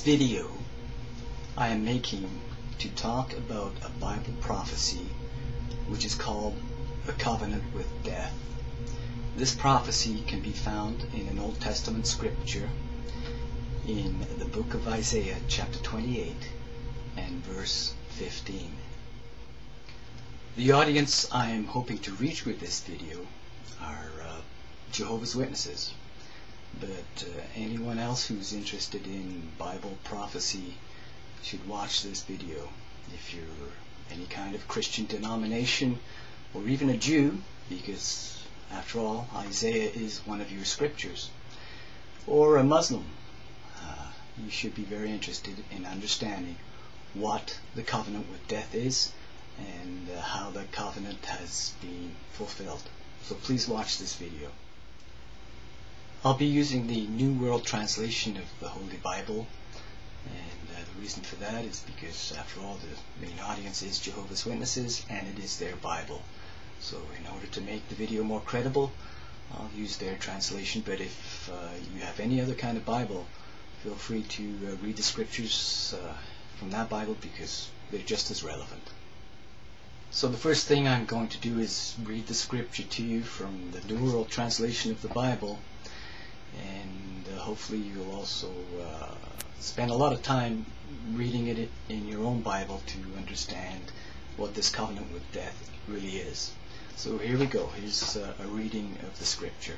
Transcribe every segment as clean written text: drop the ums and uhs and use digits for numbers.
video I am making to talk about a Bible prophecy which is called a covenant with death. This prophecy can be found in an Old Testament scripture in the book of Isaiah chapter 28 and verse 15. The audience I am hoping to reach with this video are Jehovah's Witnesses, but anyone else who's interested in Bible prophecy should watch this video. If you're any kind of Christian denomination or even a Jew, because after all Isaiah is one of your scriptures, or a Muslim, you should be very interested in understanding what the covenant with death is and how that covenant has been fulfilled. So please watch this video. I'll be using the New World Translation of the Holy Bible, and the reason for that is because after all the main audience is Jehovah's Witnesses and it is their Bible. So in order to make the video more credible, I'll use their translation, but if you have any other kind of Bible, feel free to read the scriptures from that Bible because they're just as relevant. So the first thing I'm going to do is read the scripture to you from the New World Translation of the Bible, and hopefully you'll also spend a lot of time reading it in your own Bible to understand what this covenant with death really is. So here we go. Here's a reading of the scripture.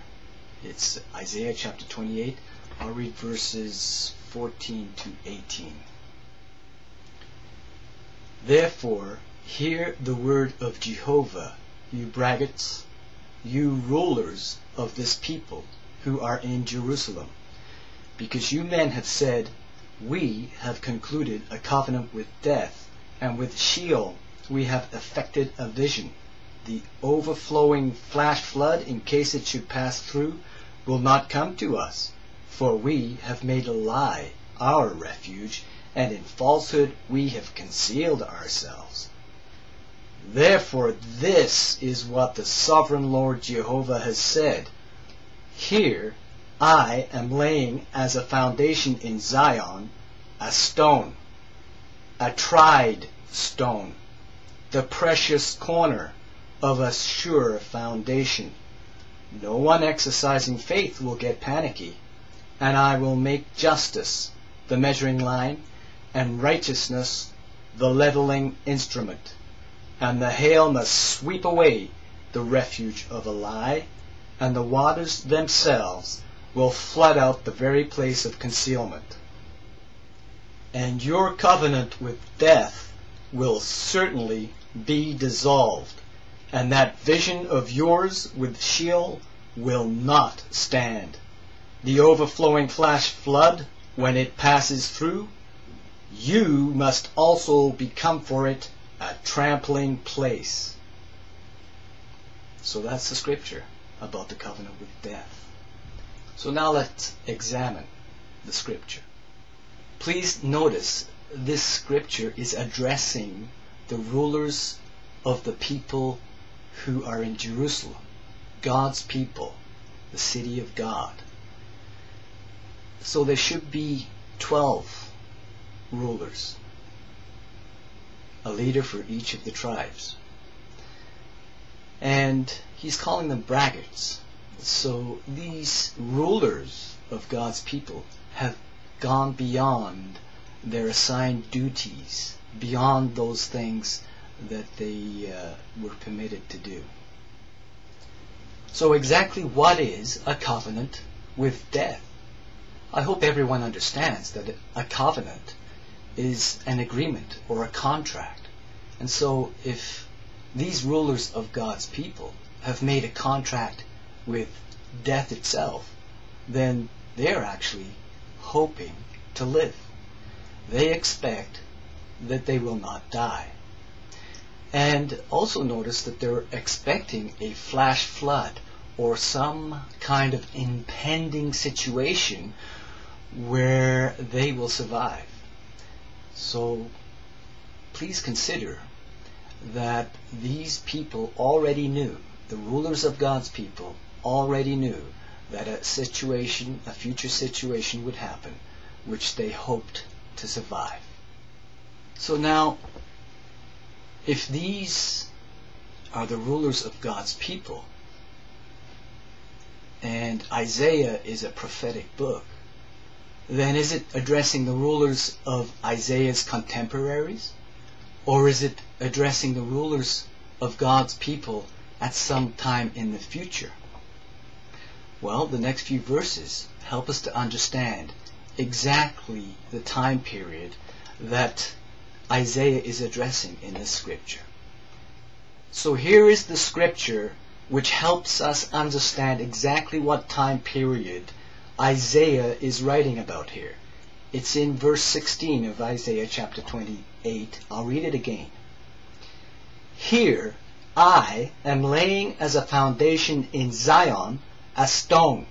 It's Isaiah chapter 28. I'll read verses 14 to 18. Therefore, hear the word of Jehovah, you braggarts, you rulers of this people who are in Jerusalem, because you men have said, we have concluded a covenant with death, and with Sheol we have effected a vision. The overflowing flash flood, in case it should pass through, will not come to us, for we have made a lie our refuge, and in falsehood we have concealed ourselves. Therefore this is what the sovereign Lord Jehovah has said. Here I am laying as a foundation in Zion a stone, a tried stone, the precious corner of a sure foundation. No one exercising faith will get panicky, and I will make justice the measuring line, and righteousness the leveling instrument. And the hail must sweep away the refuge of a lie, and the waters themselves will flood out the very place of concealment. And your covenant with death will certainly be dissolved, and that vision of yours with Sheol will not stand. The overflowing flash flood, when it passes through, you must also become for it a trampling place. So that's the scripture about the covenant with death. So now let's examine the scripture. Please notice this scripture is addressing the rulers of the people who are in Jerusalem, God's people, the city of God. So there should be 12 rulers, a leader for each of the tribes. And he's calling them braggarts. So these rulers of God's people have gone beyond their assigned duties, beyond those things that they were permitted to do. So exactly what is a covenant with death? I hope everyone understands that a covenant is an agreement or a contract. And so if these rulers of God's people have made a contract with death itself, then they're actually hoping to live. They expect that they will not die. And also notice that they're expecting a flash flood or some kind of impending situation where they will survive. So please consider that these people already knew, the rulers of God's people already knew that a future situation would happen which they hoped to survive. So now, if these are the rulers of God's people, and Isaiah is a prophetic book, then is it addressing the rulers of Isaiah's contemporaries? Or is it addressing the rulers of God's people at some time in the future? Well, the next few verses help us to understand exactly the time period that Isaiah is addressing in this scripture. So here is the scripture which helps us understand exactly what time period Isaiah is writing about here. It's in verse 16 of Isaiah chapter 28. I'll read it again. Here I am laying as a foundation in Zion a stone,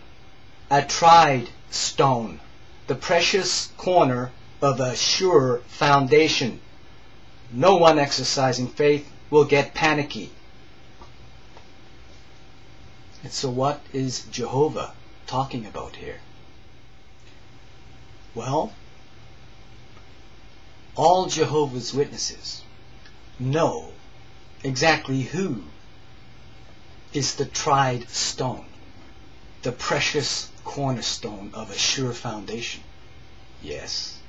a tried stone, the precious corner of a sure foundation. No one exercising faith will get panicky. And so what is Jehovah talking about here? Well, all Jehovah's Witnesses know exactly who is the tried stone, the precious cornerstone of a sure foundation. Yes,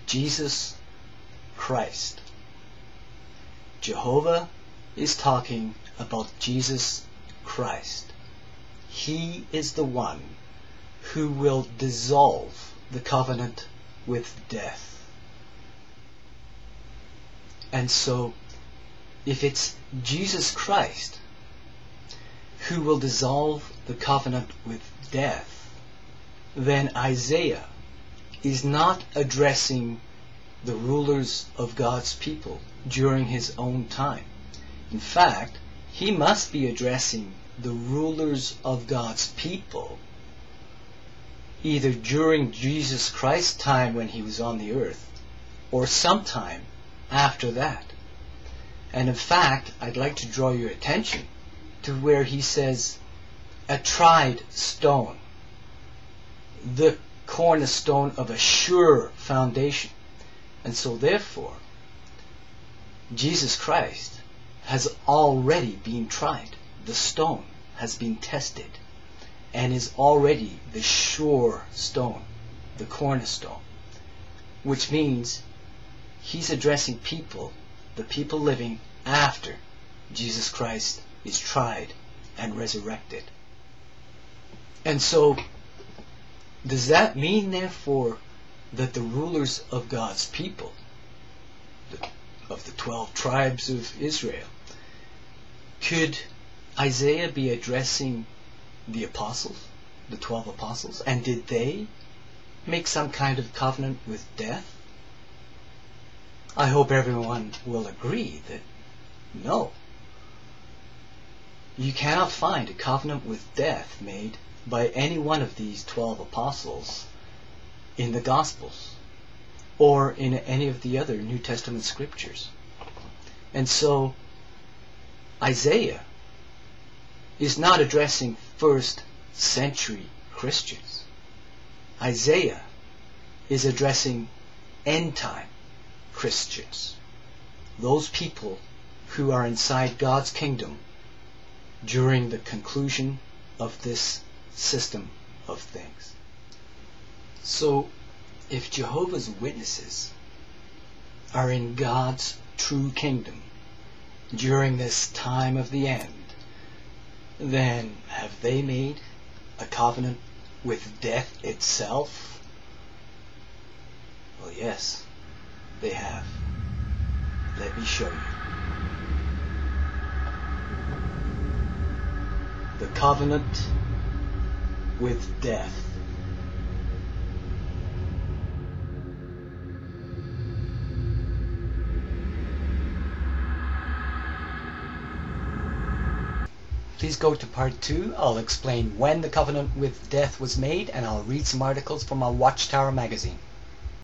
Jesus Christ. Jehovah is talking about Jesus Christ. He is the one who will dissolve the covenant with death. And so, if it's Jesus Christ who will dissolve the covenant with death, then Isaiah is not addressing the rulers of God's people during his own time. In fact, he must be addressing the rulers of God's people either during Jesus Christ's time when he was on the earth, or sometime after that. And in fact, I'd like to draw your attention to where he says, a tried stone, the cornerstone of a sure foundation. And so therefore, Jesus Christ has already been tried. The stone has been tested and is already the sure stone, the cornerstone, which means he's addressing people, the people living after Jesus Christ is tried and resurrected. And so, does that mean therefore that the rulers of God's people, of the 12 tribes of Israel, could Isaiah be addressing the apostles, the 12 apostles, and did they make some kind of covenant with death? I hope everyone will agree that no. You cannot find a covenant with death made by any one of these 12 apostles in the Gospels or in any of the other New Testament scriptures. And so Isaiah is not addressing first century Christians. Isaiah is addressing end time Christians, those people who are inside God's kingdom during the conclusion of this system of things. So, if Jehovah's Witnesses are in God's true kingdom during this time of the end, then have they made a covenant with death itself? Well, yes, they have. Let me show you. The covenant with death. Please go to part 2. I'll explain when the covenant with death was made, and I'll read some articles from our Watchtower magazine.